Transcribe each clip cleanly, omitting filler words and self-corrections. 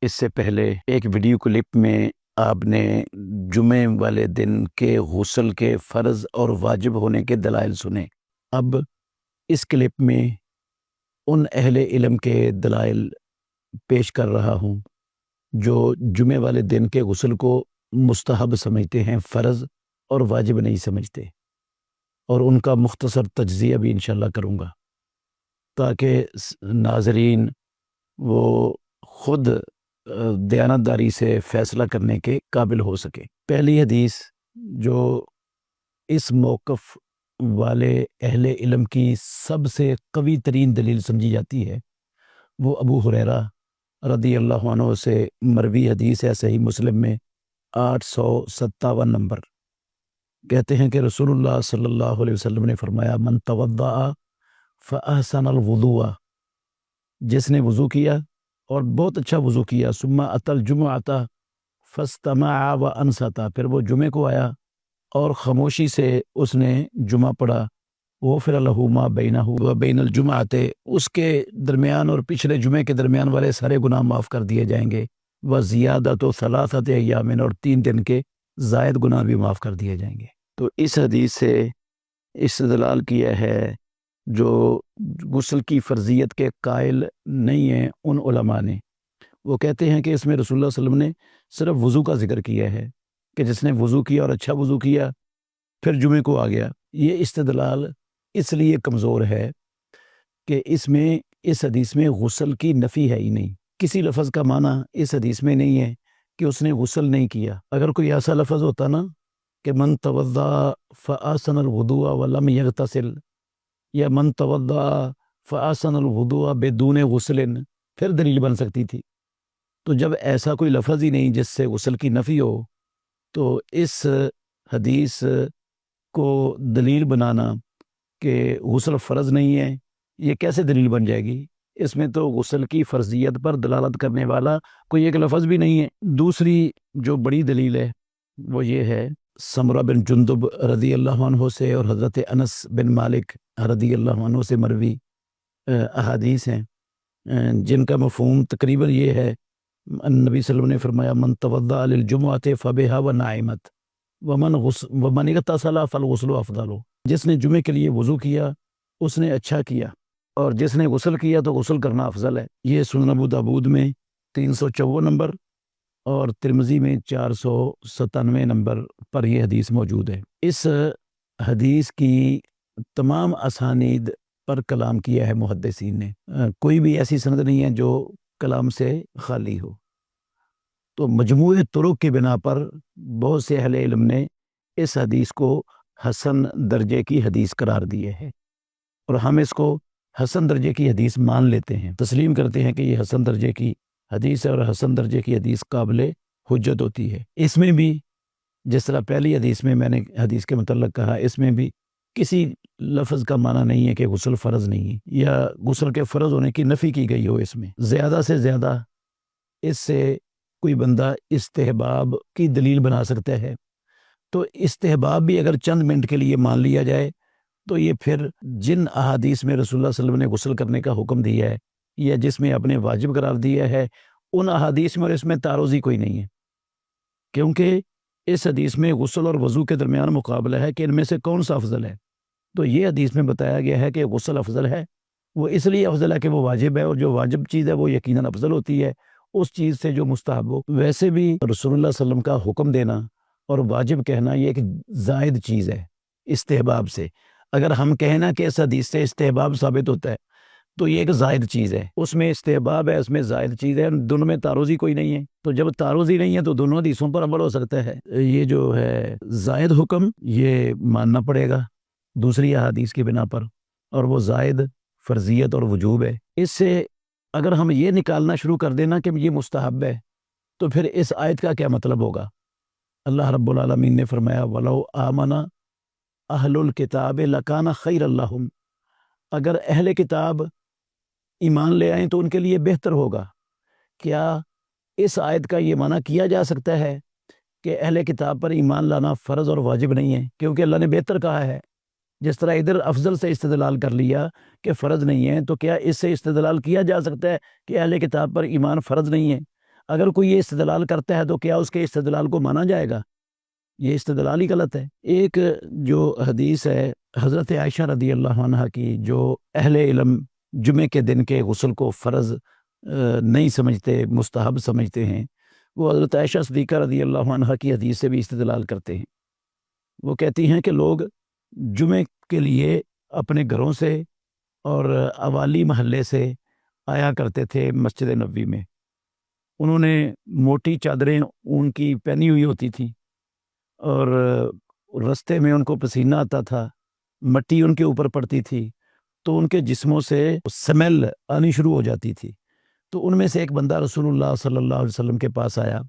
اس سے پہلے ایک ویڈیو کلپ میں آپ نے جمعے والے دن کے غسل کے فرض اور واجب ہونے کے دلائل سنے۔ اب اس کلپ میں ان اہل علم کے دلائل پیش کر رہا ہوں جو جمعے والے دن کے غسل کو مستحب سمجھتے ہیں، فرض اور واجب نہیں سمجھتے، اور ان کا مختصر تجزیہ بھی انشاءاللہ کروں گا تاکہ ناظرین وہ خود دیانتداری سے فیصلہ کرنے کے قابل ہو سکے۔ پہلی حدیث جو اس موقف والے اہل علم کی سب سے قوی ترین دلیل سمجھی جاتی ہے وہ ابو ہریرہ رضی اللہ عنہ سے مروی حدیث ہے، صحیح مسلم میں 857 نمبر۔ کہتے ہیں کہ رسول اللہ صلی اللہ علیہ وسلم نے فرمایا، من توضأ فأحسن الوضوء، جس نے وضو کیا اور بہت اچھا وضو کیا، ثم أتى الجمعة فاستمع وأنصت، پھر وہ جمعے کو آیا اور خاموشی سے اس نے جمعہ پڑھا، غفر له ما بینہ وبین الجمعۃ، اس کے درمیان اور پچھلے جمعے کے درمیان والے سارے گناہ معاف کر دیے جائیں گے، وزیادۃ ثلاثۃ ایام، اور 3 دن کے زائد گناہ بھی معاف کر دیے جائیں گے۔ تو اس حدیث سے استدلال کیا ہے جو غسل کی فرضیت کے قائل نہیں ہیں ان علماء نے، وہ کہتے ہیں کہ اس میں رسول اللہ صلی اللہ علیہ وسلم نے صرف وضو کا ذکر کیا ہے کہ جس نے وضو کیا اور اچھا وضو کیا پھر جمعے کو آ گیا۔ یہ استدلال اس لیے کمزور ہے کہ اس حدیث میں غسل کی نفی ہے ہی نہیں، کسی لفظ کا معنی اس حدیث میں نہیں ہے کہ اس نے غسل نہیں کیا۔ اگر کوئی ایسا لفظ ہوتا نا کہ من توضأ فأحسن الوضوء ولم يغتسل، یا من توضأ فأحسن الوضوء بدون غسل، پھر دلیل بن سکتی تھی۔ تو جب ایسا کوئی لفظ ہی نہیں جس سے غسل کی نفی ہو، تو اس حدیث کو دلیل بنانا کہ غسل فرض نہیں ہے، یہ کیسے دلیل بن جائے گی؟ اس میں تو غسل کی فرضیت پر دلالت کرنے والا کوئی ایک لفظ بھی نہیں ہے۔ دوسری جو بڑی دلیل ہے وہ یہ ہے، سمرہ بن جندب رضی اللہ عنہ سے اور حضرت انس بن مالک رضی اللہ عنہ سے مروی احادیث ہیں جن کا مفہوم تقریباً یہ ہے، نبی صلی اللہ علیہ وسلم نے فرمایا، من توضأ للجمعۃ فبہا ونعمت ومن اغتسل فالغسل افضل، جس نے جمعے کے لیے وضو کیا اس نے اچھا کیا، اور جس نے غسل کیا تو غسل کرنا افضل ہے۔ یہ سنن ابو داود میں 354 نمبر اور ترمذی میں 497 نمبر پر یہ حدیث موجود ہے۔ اس حدیث کی تمام اسانید پر کلام کیا ہے محدثین نے، کوئی بھی ایسی سند نہیں ہے جو کلام سے خالی ہو۔ تو مجموع طرق کی بنا پر بہت سے اہل علم نے اس حدیث کو حسن درجے کی حدیث قرار دیے ہے، اور ہم اس کو حسن درجے کی حدیث مان لیتے ہیں، تسلیم کرتے ہیں کہ یہ حسن درجے کی حدیث ہے، اور حسن درجے کی حدیث قابل حجت ہوتی ہے۔ اس میں بھی جس طرح پہلی حدیث میں نے حدیث کے متعلق کہا، اس میں بھی کسی لفظ کا معنی نہیں ہے کہ غسل فرض نہیں ہے یا غسل کے فرض ہونے کی نفی کی گئی ہو۔ اس میں زیادہ سے زیادہ اس سے کوئی بندہ استحباب کی دلیل بنا سکتا ہے، تو استحباب بھی اگر چند منٹ کے لیے مان لیا جائے تو یہ پھر جن احادیث میں رسول اللہ صلی اللہ علیہ وسلم نے غسل کرنے کا حکم دیا ہے یا جس میں اپنے واجب قرار دیا ہے، ان احادیث میں اور اس میں تعارض ہی کوئی نہیں ہے، کیونکہ اس حدیث میں غسل اور وضو کے درمیان مقابلہ ہے کہ ان میں سے کون سا افضل ہے۔ تو یہ حدیث میں بتایا گیا ہے کہ غسل افضل ہے، وہ اس لیے افضل ہے کہ وہ واجب ہے، اور جو واجب چیز ہے وہ یقیناً افضل ہوتی ہے اس چیز سے جو مستحب ہو۔ ویسے بھی رسول اللہ صلی اللہ علیہ وسلم کا حکم دینا اور واجب کہنا یہ ایک زائد چیز ہے استحباب سے۔ اگر ہم کہنا کہ اس حدیث سے استحباب ثابت ہوتا ہے تو یہ ایک زائد چیز ہے، اس میں استحباب ہے، اس میں زائد چیز ہے، دونوں میں تعارض ہی کوئی نہیں ہے۔ تو جب تعارض ہی نہیں ہے تو دونوں حدیثوں پر عمل ہو سکتا ہے۔ یہ جو ہے زائد حکم یہ ماننا پڑے گا دوسری احادیث کی بنا پر، اور وہ زائد فرضیت اور وجوب ہے۔ اس سے اگر ہم یہ نکالنا شروع کر دینا کہ یہ مستحب ہے تو پھر اس آیت کا کیا مطلب ہوگا؟ اللہ رب العالمین نے فرمایا، وَلَوْ آمَنَ اہل الکتاب لَكَانَ خَيْرًا لَهُمْ، اگر اہل کتاب ایمان لے آئیں تو ان کے لیے بہتر ہوگا۔ کیا اس آیت کا یہ معنی کیا جا سکتا ہے کہ اہل کتاب پر ایمان لانا فرض اور واجب نہیں ہے کیونکہ اللہ نے بہتر کہا ہے؟ جس طرح ادھر افضل سے استدلال کر لیا کہ فرض نہیں ہے، تو کیا اس سے استدلال کیا جا سکتا ہے کہ اہل کتاب پر ایمان فرض نہیں ہے؟ اگر کوئی یہ استدلال کرتا ہے تو کیا اس کے استدلال کو مانا جائے گا؟ یہ استدلال ہی غلط ہے۔ ایک جو حدیث ہے حضرت عائشہ رضی اللہ عنہ کی، جو اہل علم جمعے کے دن کے غسل کو فرض نہیں سمجھتے، مستحب سمجھتے ہیں، وہ حضرت عائشہ صدیقہ رضی اللہ عنہ کی حدیث سے بھی استدلال کرتے ہیں۔ وہ کہتی ہیں کہ لوگ جمعے کے لیے اپنے گھروں سے اور عوالی محلے سے آیا کرتے تھے مسجد نبوی میں۔ انہوں نے موٹی چادریں اون کی پہنی ہوئی ہوتی تھیں، اور رستے میں ان کو پسینہ آتا تھا، مٹی ان کے اوپر پڑتی تھی، تو ان کے جسموں سے سمیل آنی شروع ہو جاتی تھی۔ تو ان میں سے ایک بندہ رسول اللہ صلی اللہ علیہ وسلم کے پاس آیا،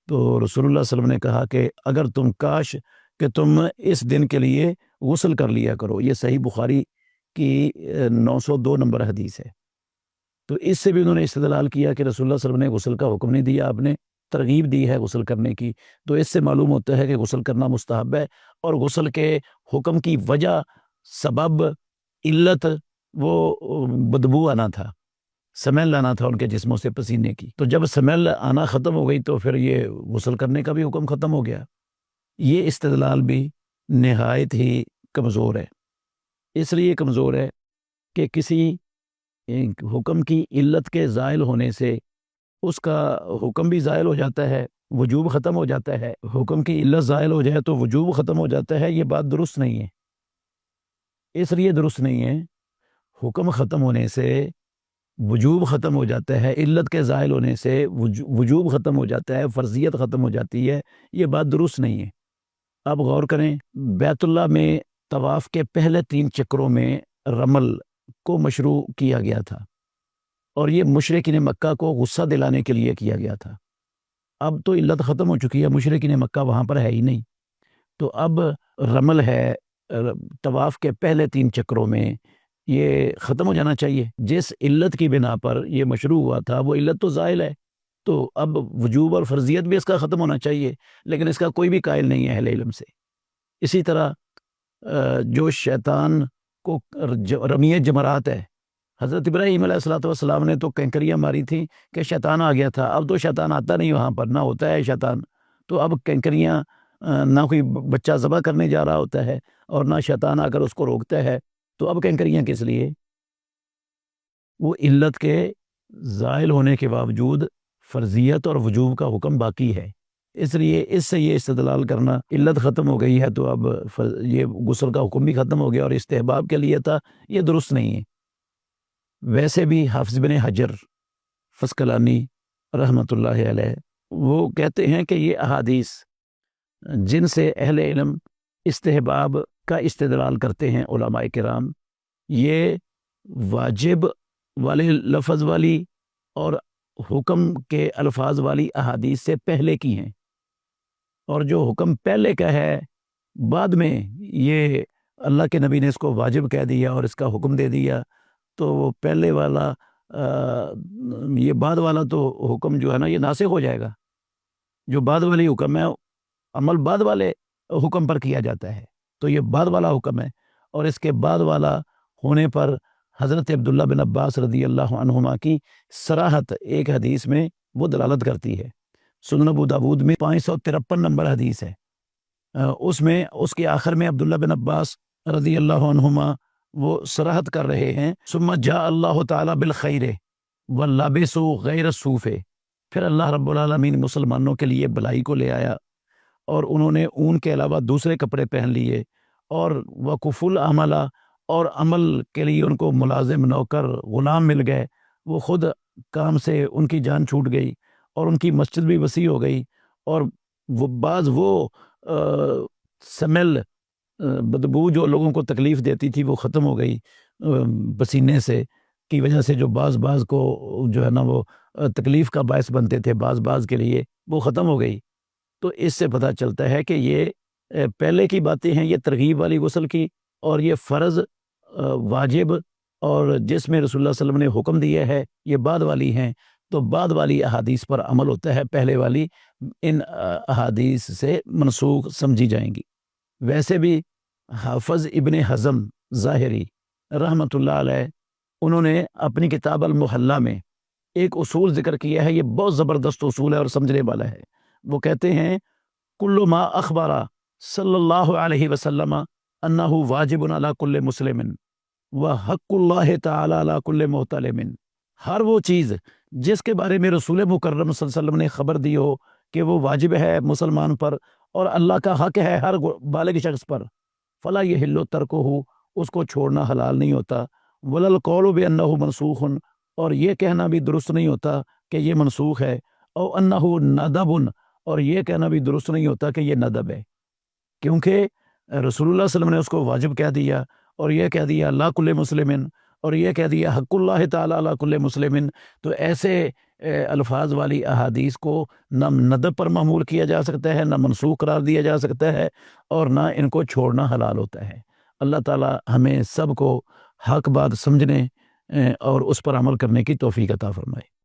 تو رسول اللہ صلی اللہ علیہ وسلم نے کہا کہ اگر تم کاش کہ تم اس دن کے لیے غسل کر لیا کرو۔ یہ صحیح بخاری کی 902 نمبر حدیث ہے۔ تو اس سے بھی انہوں نے استدلال کیا کہ رسول اللہ صلی اللہ علیہ وسلم نے غسل کا حکم نہیں دیا، آپ نے ترغیب دی ہے غسل کرنے کی۔ تو اس سے معلوم ہوتا ہے کہ غسل کرنا مستحب ہے، اور غسل کے حکم کی وجہ، سبب، علت وہ بدبو آنا تھا، سمیل آنا تھا ان کے جسموں سے پسینے کی۔ تو جب سمیل آنا ختم ہو گئی تو پھر یہ غسل کرنے کا بھی حکم ختم ہو گیا۔ یہ استدلال بھی نہایت ہی کمزور ہے۔ اس لیے کمزور ہے کہ کسی حکم کی علت کے زائل ہونے سے اس کا حکم بھی زائل ہو جاتا ہے، وجوب ختم ہو جاتا ہے۔ حکم کی علت زائل ہو جائے تو وجوب ختم ہو جاتا ہے، یہ بات درست نہیں ہے۔ اس لیے درست نہیں ہے، حکم ختم ہونے سے وجوب ختم ہو جاتا ہے، علت کے زائل ہونے سے وجوب ختم ہو جاتا ہے، فرضیت ختم ہو جاتی ہے، یہ بات درست نہیں ہے۔ اب غور کریں، بیت اللہ میں طواف کے پہلے 3 چکروں میں رمل کو مشروع کیا گیا تھا، اور یہ مشرکین مکہ کو غصہ دلانے کے لیے کیا گیا تھا۔ اب تو علت ختم ہو چکی ہے، مشرکین مکہ وہاں پر ہے ہی نہیں، تو اب رمل ہے طواف کے پہلے 3 چکروں میں، یہ ختم ہو جانا چاہیے۔ جس علت کی بنا پر یہ مشروع ہوا تھا وہ علت تو زائل ہے، تو اب وجوب اور فرضیت بھی اس کا ختم ہونا چاہیے، لیکن اس کا کوئی بھی قائل نہیں ہے اہل علم سے۔ اسی طرح جو شیطان کو رمیہ جمرات ہے، حضرت ابراہیم علیہ السلام نے تو کنکریاں ماری تھیں کہ شیطان آ گیا تھا۔ اب تو شیطان آتا نہیں وہاں پر، نہ ہوتا ہے شیطان، تو اب کنکریاں، نہ کوئی بچہ ذبح کرنے جا رہا ہوتا ہے اور نہ شیطان آ کر اس کو روکتا ہے، تو اب کنکریاں کس لیے؟ وہ علت کے زائل ہونے کے باوجود فرضیت اور وجوب کا حکم باقی ہے۔ اس لیے اس سے یہ استدلال کرنا علت ختم ہو گئی ہے تو اب یہ غسل کا حکم بھی ختم ہو گیا اور استحباب کے لیے تھا، یہ درست نہیں ہے۔ ویسے بھی حافظ بن حجر فسقلانی رحمۃ اللہ علیہ وہ کہتے ہیں کہ یہ احادیث جن سے اہل علم استحباب کا استدلال کرتے ہیں علماء کرام، یہ واجب والے لفظ والی اور حکم کے الفاظ والی احادیث سے پہلے کی ہیں، اور جو حکم پہلے کا ہے بعد میں یہ اللہ کے نبی نے اس کو واجب کہہ دیا اور اس کا حکم دے دیا، تو وہ پہلے والا یہ بعد والا تو حکم جو ہے نا یہ ناسخ ہو جائے گا۔ جو بعد والی حکم ہے، عمل بعد والے حکم پر کیا جاتا ہے، تو یہ بعد والا حکم ہے، اور اس کے بعد والا ہونے پر حضرت عبداللہ بن عباس رضی اللہ عنہما کی صراحت ایک حدیث میں وہ دلالت کرتی ہے۔ سنن ابو داود میں 553 نمبر حدیث ہے، اس میں اس کے آخر میں عبداللہ بن عباس رضی اللہ عنہما وہ صراحت کر رہے ہیں، ثم جاء اللہ تعالی بالخیر واللابسوا غیر الصوف، پھر اللہ رب العالمین مسلمانوں کے لیے بلائی کو لے آیا اور انہوں نے اون کے علاوہ دوسرے کپڑے پہن لیے، اور وقف العمل، اور عمل کے لیے ان کو ملازم، نوکر، غلام مل گئے، وہ خود کام سے ان کی جان چھوٹ گئی اور ان کی مسجد بھی وسیع ہو گئی، اور وہ بعض وہ سمیل، بدبو جو لوگوں کو تکلیف دیتی تھی وہ ختم ہو گئی، پسینے سے کی وجہ سے جو بعض کو جو ہے نا وہ تکلیف کا باعث بنتے تھے بعض کے لیے، وہ ختم ہو گئی۔ تو اس سے پتہ چلتا ہے کہ یہ پہلے کی باتیں ہیں، یہ ترغیب والی غسل کی، اور یہ فرض، واجب، اور جس میں رسول اللہ صلی اللہ علیہ وسلم نے حکم دیا ہے یہ بعد والی ہیں، تو بعد والی احادیث پر عمل ہوتا ہے، پہلے والی ان احادیث سے منسوخ سمجھی جائیں گی۔ ویسے بھی حافظ ابن حزم ظاہری رحمۃ اللہ علیہ، انہوں نے اپنی کتاب المحلہ میں ایک اصول ذکر کیا ہے، یہ بہت زبردست اصول ہے اور سمجھنے والا ہے۔ وہ کہتے ہیں کل ما اخبر صلی اللہ علیہ وسلم انہ واجب علی کل مسلم وحق اللہ تعالی علی کل محتلم۔ ہر وہ چیز جس کے بارے میں رسول مکرم صلی اللہ علیہ وسلم نے خبر دی ہو کہ وہ واجب ہے مسلمان پر اور اللہ کا حق ہے ہر بالغ شخص پر، فلا یحل ترکہ، اس کو چھوڑنا حلال نہیں ہوتا، ولا القول بانہ منسوخ، اور یہ کہنا بھی درست نہیں ہوتا کہ یہ منسوخ ہے، او انہ ندب، اور یہ کہنا بھی درست نہیں ہوتا کہ یہ ندب ہے، کیونکہ رسول اللہ صلی اللہ علیہ وسلم نے اس کو واجب کہہ دیا، اور یہ کہہ دیا اللہ کل مسلمن، اور یہ کہہ دیا حق اللہ تعالیٰ علی کل مسلمن۔ تو ایسے الفاظ والی احادیث کو نہ ندب پر معمول کیا جا سکتا ہے، نہ منسوخ قرار دیا جا سکتا ہے، اور نہ ان کو چھوڑنا حلال ہوتا ہے۔ اللہ تعالیٰ ہمیں سب کو حق بات سمجھنے اور اس پر عمل کرنے کی توفیق عطا فرمائے۔